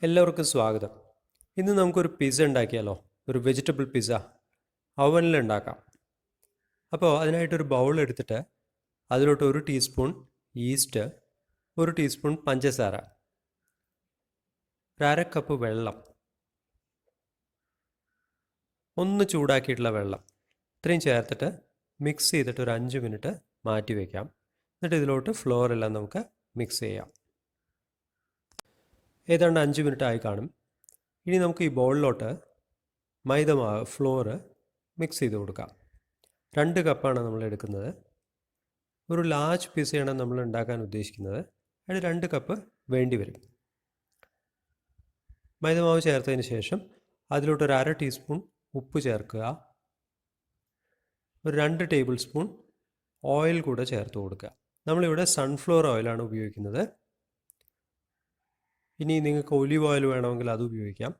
എല്ലാവർക്കും സ്വാഗതം. ഇന്ന് നമുക്കൊരു പിസ്സ ഉണ്ടാക്കിയാലോ? ഒരു വെജിറ്റബിൾ പിസ്സ അവനിൽ ഉണ്ടാക്കാം. അപ്പോൾ അതിനായിട്ടൊരു ബൗൾ എടുത്തിട്ട് അതിലോട്ട് 1 ടീസ്പൂൺ ഈസ്റ്റ്, 1 ടീസ്പൂൺ പഞ്ചസാര, ഒരു 1/2 കപ്പ് വെള്ളം, ഒന്ന് ചൂടാക്കിയിട്ടുള്ള വെള്ളം, ഇത്രയും ചേർത്തിട്ട് മിക്സ് ചെയ്തിട്ട് ഒരു 5 മിനിറ്റ് മാറ്റി വയ്ക്കാം. എന്നിട്ട് ഇതിലോട്ട് ഫ്ലോറെല്ലാം നമുക്ക് മിക്സ് ചെയ്യാം. ഏതാണ്ട് 5 മിനിറ്റ് ആയി കാണും. ഇനി നമുക്ക് ഈ ബൗളിലോട്ട് മൈദമാവ് ഫ്ലോറ് മിക്സ് ചെയ്ത് കൊടുക്കാം. 2 കപ്പാണ് നമ്മൾ എടുക്കുന്നത്. ഒരു ലാർജ് പിസ്സയാണ് നമ്മൾ ഉണ്ടാക്കാൻ ഉദ്ദേശിക്കുന്നത്. അതിന് 2 കപ്പ് വേണ്ടി വരും. മൈദമാവ് ചേർത്തതിന് ശേഷം അതിലോട്ടൊരു 1/2 ടീസ്പൂൺ ഉപ്പ് ചേർക്കുക. ഒരു 2 ടേബിൾ സ്പൂൺ ഓയിൽ കൂടെ ചേർത്ത് കൊടുക്കുക. നമ്മളിവിടെ സൺഫ്ലവർ ഓയിലാണ് ഉപയോഗിക്കുന്നത്. ഇനി നിങ്ങൾക്ക് ഒലിവ് ഓയിൽ വേണമെങ്കിൽ അത് ഉപയോഗിക്കാം.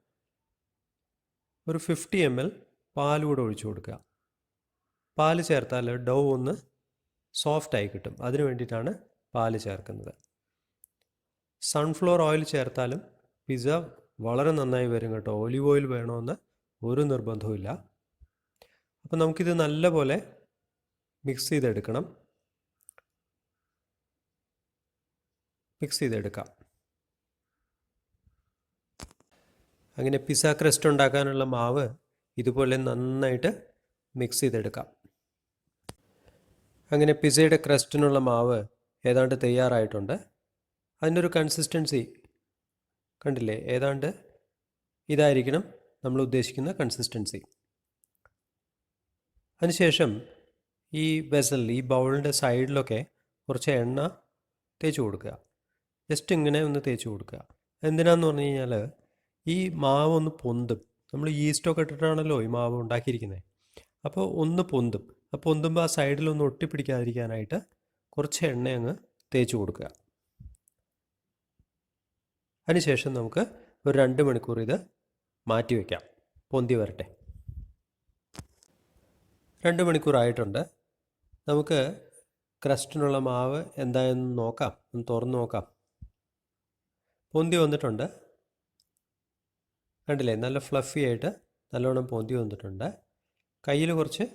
ഒരു 50 ml പാൽ കൂടെ ഒഴിച്ചു കൊടുക്കുക. പാൽ ചേർത്താൽ ഡൗ ഒന്ന് സോഫ്റ്റായി കിട്ടും. അതിന് വേണ്ടിയിട്ടാണ് പാൽ ചേർക്കുന്നത്. സൺഫ്ലവർ ഓയിൽ ചേർത്താലും പിസ്സ വളരെ നന്നായി വരും കേട്ടോ. ഒലിവ് ഓയിൽ വേണമെന്ന് ഒരു നിർബന്ധവുമില്ല. അപ്പോൾ നമുക്കിത് നല്ലപോലെ മിക്സ് ചെയ്തെടുക്കണം. മിക്സ് ചെയ്തെടുക്കാം. അങ്ങനെ പിസ്സ ക്രസ്റ്റ് ഉണ്ടാക്കാനുള്ള മാവ് ഇതുപോലെ നന്നായിട്ട് മിക്സ് ചെയ്തെടുക്കാം. അങ്ങനെ പിസ്സയുടെ ക്രസ്റ്റിനുള്ള മാവ് ഏതാണ്ട് തയ്യാറായിട്ടുണ്ട്. അതിൻ്റെ ഒരു കൺസിസ്റ്റൻസി കണ്ടില്ലേ? ഏതാണ്ട് ഇതായിരിക്കണം നമ്മൾ ഉദ്ദേശിക്കുന്ന കൺസിസ്റ്റൻസി. അതിനുശേഷം ഈ വെസൽ, ഈ ബൗളിൻ്റെ സൈഡിലൊക്കെ കുറച്ച് എണ്ണ തേച്ച് കൊടുക്കുക. ജസ്റ്റ് ഇങ്ങനെ ഒന്ന് തേച്ച് കൊടുക്കുക. എന്തിനാന്ന് പറഞ്ഞു കഴിഞ്ഞാൽ ഈ മാവ് ഒന്ന് പൊന്തും. നമ്മൾ ഈസ്റ്റൊക്കെ ഇട്ടിട്ടാണല്ലോ ഈ മാവ് ഉണ്ടാക്കിയിരിക്കുന്നത്. അപ്പോൾ ഒന്ന് പൊന്തും. അപ്പോൾ പൊന്തുമ്പോൾ ആ സൈഡിലൊന്ന് ഒട്ടിപ്പിടിക്കാതിരിക്കാനായിട്ട് കുറച്ച് എണ്ണ അങ്ങ് തേച്ച് കൊടുക്കുക. അതിനുശേഷം നമുക്ക് ഒരു 2 മണിക്കൂർ ഇത് മാറ്റി വയ്ക്കാം. പൊന്തി വരട്ടെ. 2 മണിക്കൂറായിട്ടുണ്ട്. നമുക്ക് ക്രസ്റ്റിനുള്ള മാവ് എന്തായെന്ന് നോക്കാം. ഒന്ന് തുറന്ന് നോക്കാം. പൊന്തി വന്നിട്ടുണ്ട്. കണ്ടില്ലേ? നല്ല ഫ്ലഫി ആയിട്ട് നല്ലോണം പൊന്തി വന്നിട്ടുണ്ട്. കയ്യിൽ കുറച്ച്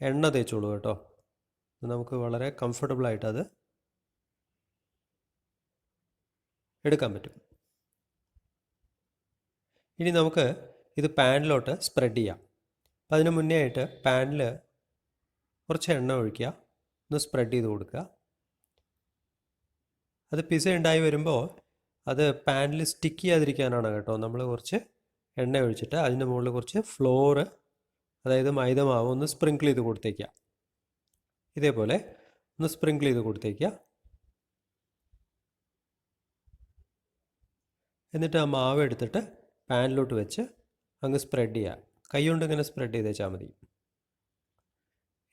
എണ്ണ തേച്ചോളൂ കേട്ടോ. നമുക്ക് വളരെ കംഫർട്ടബിളായിട്ട് അത് എടുക്കാൻ പറ്റും. ഇനി നമുക്ക് ഇത് പാനിലോട്ട് സ്പ്രെഡ് ചെയ്യാം. അപ്പം അതിന് മുന്നേ ആയിട്ട് പാനിൽ കുറച്ച് എണ്ണ ഒഴിക്കുക. ഒന്ന് സ്പ്രെഡ് ചെയ്ത് കൊടുക്കുക. അത് പിസ്സ ഉണ്ടായി വരുമ്പോൾ അത് പാനിൽ സ്റ്റിക്ക് ചെയ്യാതിരിക്കാനാണ് കേട്ടോ. നമ്മൾ കുറച്ച് എണ്ണ ഒഴിച്ചിട്ട് അതിൻ്റെ മുകളിൽ കുറച്ച് ഫ്ലോറ്, അതായത് മൈദമാവ് ഒന്ന് സ്പ്രിങ്കിൾ ചെയ്ത് കൊടുത്തേക്കുക. ഇതേപോലെ ഒന്ന് സ്പ്രിങ്കിൾ ചെയ്ത് കൊടുത്തേക്കുക. എന്നിട്ട് ആ മാവ് എടുത്തിട്ട് പാനിലോട്ട് വെച്ച് അങ്ങ് സ്പ്രെഡ് ചെയ്യുക. കൈ കൊണ്ട് ഇങ്ങനെ സ്പ്രെഡ് ചെയ്ത് വെച്ചാൽ മതി.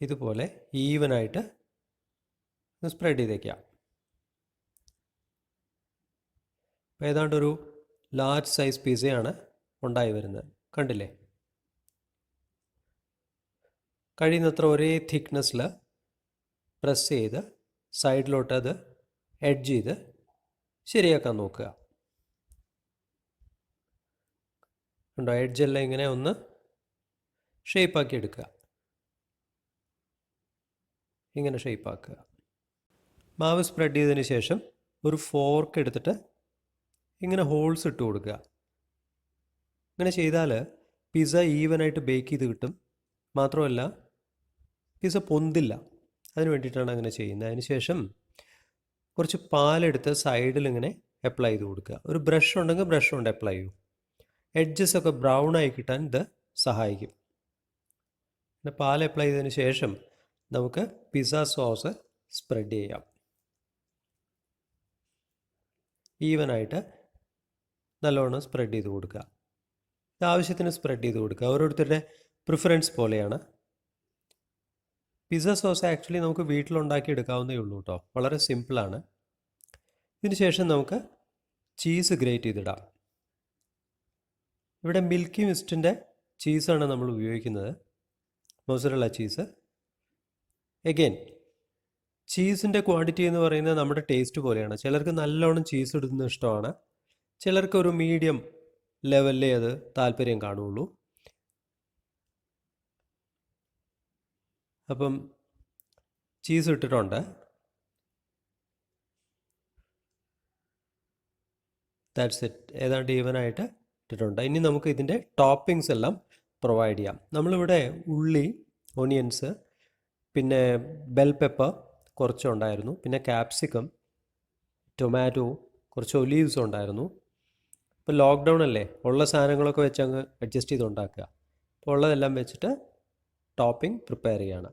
ഇതുപോലെ ഈവനായിട്ട് സ്പ്രെഡ് ചെയ്തേക്കുക. അപ്പോൾ ഏതാണ്ടൊരു ലാർജ് സൈസ് പിസ്സയാണ് ഉണ്ടായി വരുന്നത്. കണ്ടില്ലേ? കഴിയുന്നത്ര ഒരേ തിക്നെസ്സിൽ പ്രസ് ചെയ്ത് സൈഡിലോട്ട് അത് എഡ്ജ് ചെയ്ത് ശരിയാക്കാൻ നോക്കുക. ഉണ്ടോ? എഡ്ജെല്ലാം ഇങ്ങനെ ഒന്ന് ഷേപ്പാക്കി എടുക്കുക. ഇങ്ങനെ ഷേപ്പാക്കുക. മാവ് സ്പ്രെഡ് ചെയ്തതിന് ശേഷം ഒരു ഫോർക്ക് എടുത്തിട്ട് ഇങ്ങനെ ഹോൾസ് ഇട്ട് കൊടുക്കുക. ഇങ്ങനെ ചെയ്താൽ പിസ്സ ഈവനായിട്ട് ബേക്ക് ചെയ്ത് കിട്ടും. മാത്രമല്ല പിസ്സ പൊന്തില്ല. അതിന് വേണ്ടിയിട്ടാണ് അങ്ങനെ ചെയ്യുന്നത്. അതിന് ശേഷം കുറച്ച് പാലെടുത്ത് സൈഡിൽ ഇങ്ങനെ അപ്ലൈ ചെയ്ത് കൊടുക്കുക. ഒരു ബ്രഷ് ഉണ്ടെങ്കിൽ ബ്രഷ് കൊണ്ട് അപ്ലൈ ചെയ്യൂ. എഡ്ജസ് ഒക്കെ ബ്രൗൺ ആയി കിട്ടാൻ ഇത് സഹായിക്കും. പിന്നെ പാൽ അപ്ലൈ ചെയ്തതിന് ശേഷം നമുക്ക് പിസ്സ സോസ് സ്പ്രെഡ് ചെയ്യാം. ഈവനായിട്ട് നല്ലോണം സ്പ്രെഡ് ചെയ്ത് കൊടുക്കുക. ആവശ്യത്തിന് സ്പ്രെഡ് ചെയ്ത് കൊടുക്കുക. ഓരോരുത്തരുടെ പ്രിഫറൻസ് പോലെയാണ്. പിസ്സ സോസ് ആക്ച്വലി നമുക്ക് വീട്ടിലുണ്ടാക്കി എടുക്കാവുന്നേ ഉള്ളൂ കേട്ടോ. വളരെ സിമ്പിളാണ്. ഇതിന് ശേഷം നമുക്ക് ചീസ് ഗ്രേറ്റ് ചെയ്തിടാം. ഇവിടെ മിൽക്കി മിസ്റ്റിൻ്റെ ചീസാണ് നമ്മൾ ഉപയോഗിക്കുന്നത്, മൊസറല്ല ചീസ്. എഗെയിൻ ചീസിൻ്റെ ക്വാണ്ടിറ്റി എന്ന് പറയുന്നത് നമ്മുടെ ടേസ്റ്റ് പോലെയാണ്. ചിലർക്ക് നല്ലോണം ചീസ് ഇടുന്നത് ഇഷ്ടമാണ്, ചിലർക്ക് ഒരു മീഡിയം ലെവലിലേ അത് താല്പര്യം കാണുകയുള്ളൂ. അപ്പം ചീസ് ഇട്ടിട്ടുണ്ട്. That's it. ഏതാണ്ട് ഈവനായിട്ട് ഇട്ടിട്ടുണ്ട്. ഇനി നമുക്ക് ഇതിൻ്റെ ടോപ്പിങ്സ് എല്ലാം പ്രൊവൈഡ് ചെയ്യാം. നമ്മളിവിടെ ഉള്ളി, ഓണിയൻസ്, പിന്നെ ബെൽ പെപ്പർ കുറച്ചുണ്ടായിരുന്നു, പിന്നെ ക്യാപ്സിക്കം, ടൊമാറ്റോ, കുറച്ച് ഒലീവ്സ് ഉണ്ടായിരുന്നു. ഇപ്പോൾ ലോക്ക്ഡൗൺ അല്ലേ, ഉള്ള സാധനങ്ങളൊക്കെ വെച്ച് അങ്ങ് അഡ്ജസ്റ്റ് ചെയ്ത് ഉണ്ടാക്കുക. അപ്പോൾ ഉള്ളതെല്ലാം വെച്ചിട്ട് ടോപ്പിംഗ് പ്രിപ്പയർ ചെയ്യാണ്.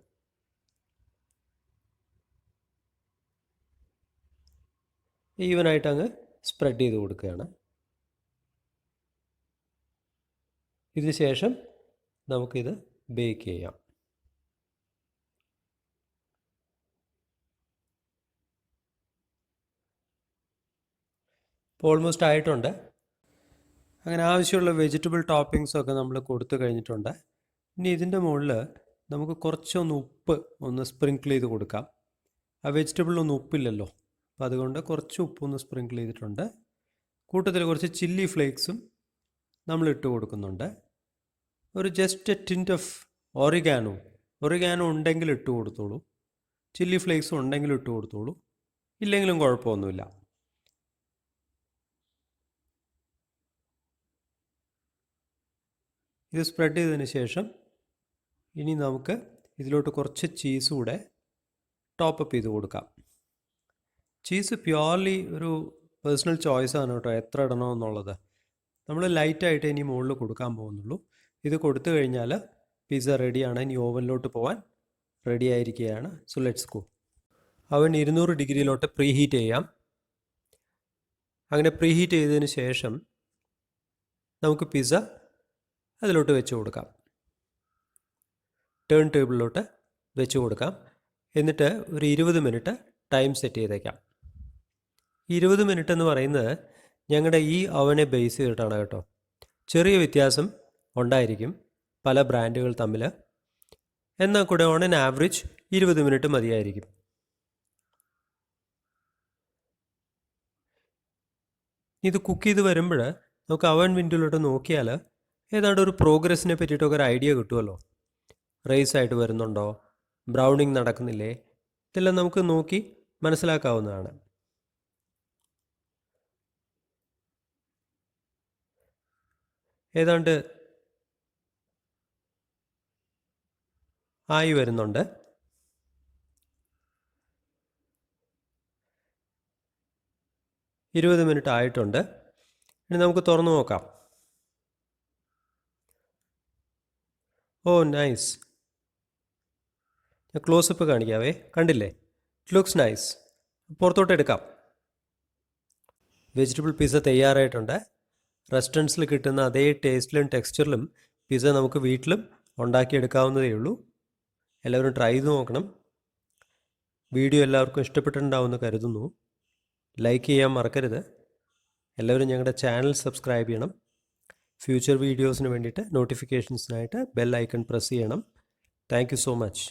ഈവനായിട്ട് അങ്ങ് സ്പ്രെഡ് ചെയ്ത് കൊടുക്കുകയാണ്. ഇതിന് ശേഷം നമുക്കിത് ബേക്ക് ചെയ്യാം. ഇപ്പോൾ ഓൾമോസ്റ്റ് ആയിട്ടുണ്ട്. അങ്ങനെ ആവശ്യമുള്ള വെജിറ്റബിൾ ടോപ്പിങ്സൊക്കെ നമ്മൾ കൊടുത്തു കഴിഞ്ഞിട്ടുണ്ട്. ഇനി ഇതിൻ്റെ മുകളിൽ നമുക്ക് കുറച്ചൊന്ന് ഉപ്പ് ഒന്ന് സ്പ്രിങ്കിൾ ചെയ്ത് കൊടുക്കാം. ആ വെജിറ്റബിളിലൊന്നും ഉപ്പില്ലല്ലോ, അപ്പോൾ അതുകൊണ്ട് കുറച്ച് ഉപ്പൊന്ന് സ്പ്രിങ്കിൾ ചെയ്തിട്ടുണ്ട്. കൂട്ടത്തിൽ കുറച്ച് ചില്ലി ഫ്ലേക്സും നമ്മൾ ഇട്ട് കൊടുക്കുന്നുണ്ട്. ഒരു ജസ്റ്റ് ടിൻറ്റ് ഓഫ് ഒറിഗാനോ ഉണ്ടെങ്കിൽ ഇട്ട് കൊടുത്തോളൂ. ചില്ലി ഫ്ലേക്സും ഉണ്ടെങ്കിൽ ഇട്ട് കൊടുത്തോളൂ, ഇല്ലെങ്കിലും കുഴപ്പമൊന്നുമില്ല. ഇത് സ്പ്രെഡ് ചെയ്തതിന് ശേഷം ഇനി നമുക്ക് ഇതിലോട്ട് കുറച്ച് ചീസ് കൂടെ ടോപ്പപ്പ് ചെയ്ത് കൊടുക്കാം. ചീസ് പ്യുവർലി ഒരു പേഴ്സണൽ ചോയ്സാണ് കേട്ടോ, എത്ര ഇടണമെന്നുള്ളത്. നമ്മൾ ലൈറ്റായിട്ട് ഇനി മുകളിൽ കൊടുക്കാൻ പോകുന്നുള്ളൂ. ഇത് കൊടുത്തു കഴിഞ്ഞാൽ പിസ്സ റെഡിയാണ്. ഇനി ഓവനിലോട്ട് പോകാൻ റെഡി ആയിരിക്കുകയാണ്. So let's go. അവൻ 200 ഡിഗ്രിയിലോട്ട് പ്രീ ഹീറ്റ് ചെയ്യാം. അങ്ങനെ പ്രീ ഹീറ്റ് ചെയ്തതിന് ശേഷം നമുക്ക് പിസ്സ അതിലോട്ട് വെച്ച് കൊടുക്കാം. ടേൺ ടേബിളിലോട്ട് വെച്ച് കൊടുക്കാം. എന്നിട്ട് ഒരു 20 മിനിറ്റ് ടൈം സെറ്റ് ചെയ്തേക്കാം. 20 മിനിറ്റ് എന്ന് പറയുന്നത് ഞങ്ങളുടെ ഈ അവനെ ബേസ് ചെയ്തിട്ടാണ് കേട്ടോ. ചെറിയ വ്യത്യാസം ഉണ്ടായിരിക്കും പല ബ്രാൻഡുകൾ തമ്മിൽ, എന്നാൽ കൂടെ ഓൺ ആൻ ആവറേജ് 20 മിനിറ്റ് മതിയായിരിക്കും. ഇത് കുക്ക് ചെയ്ത് വരുമ്പോൾ നമുക്ക് അവൻ വിൻഡോയിലോട്ട് നോക്കിയാൽ ഏതാണ്ട് ഒരു പ്രോഗ്രസ്സിനെ പറ്റിയിട്ടൊക്കെ ഒരു ഐഡിയ കിട്ടുമല്ലോ. റൈസ് ആയിട്ട് വരുന്നുണ്ടോ, ബ്രൗണിങ് നടക്കുന്നില്ലേ, ഇതെല്ലാം നമുക്ക് നോക്കി മനസ്സിലാക്കാവുന്നതാണ്. ഏതാണ്ട് ആയി വരുന്നുണ്ട്. ഇരുപത് മിനിറ്റ് ആയിട്ടുണ്ട്. ഇനി നമുക്ക് തുറന്നു നോക്കാം. ഓ നൈസ്. ഞാൻ ക്ലോസപ്പ് കാണിക്കാവേ. കണ്ടില്ലേ, ഇറ്റ് ലുക്സ് നൈസ്. പുറത്തോട്ട് എടുക്കാം. വെജിറ്റബിൾ പിസ്സ തയ്യാറായിട്ടുണ്ട്. റെസ്റ്റോറൻറ്റ്സിൽ കിട്ടുന്ന അതേ ടേസ്റ്റിലും ടെക്സ്ചറിലും പിസ്സ നമുക്ക് വീട്ടിലും ഉണ്ടാക്കിയെടുക്കാവുന്നതേ ഉള്ളൂ. എല്ലാവരും ട്രൈ ചെയ്ത് നോക്കണം. വീഡിയോ എല്ലാവർക്കും ഇഷ്ടപ്പെട്ടിട്ടുണ്ടാവുമെന്ന് കരുതുന്നു. ലൈക്ക് ചെയ്യാൻ മറക്കരുത്. എല്ലാവരും ഞങ്ങളുടെ ചാനൽ സബ്സ്ക്രൈബ് ചെയ്യണം. ഫ്യൂച്ചർ വീഡിയോസിന് വേണ്ടിയിട്ട് നോട്ടിഫിക്കേഷൻസിനായിട്ട് ബെൽ ഐക്കൺ പ്രസ് ചെയ്യണം. Thank you so much.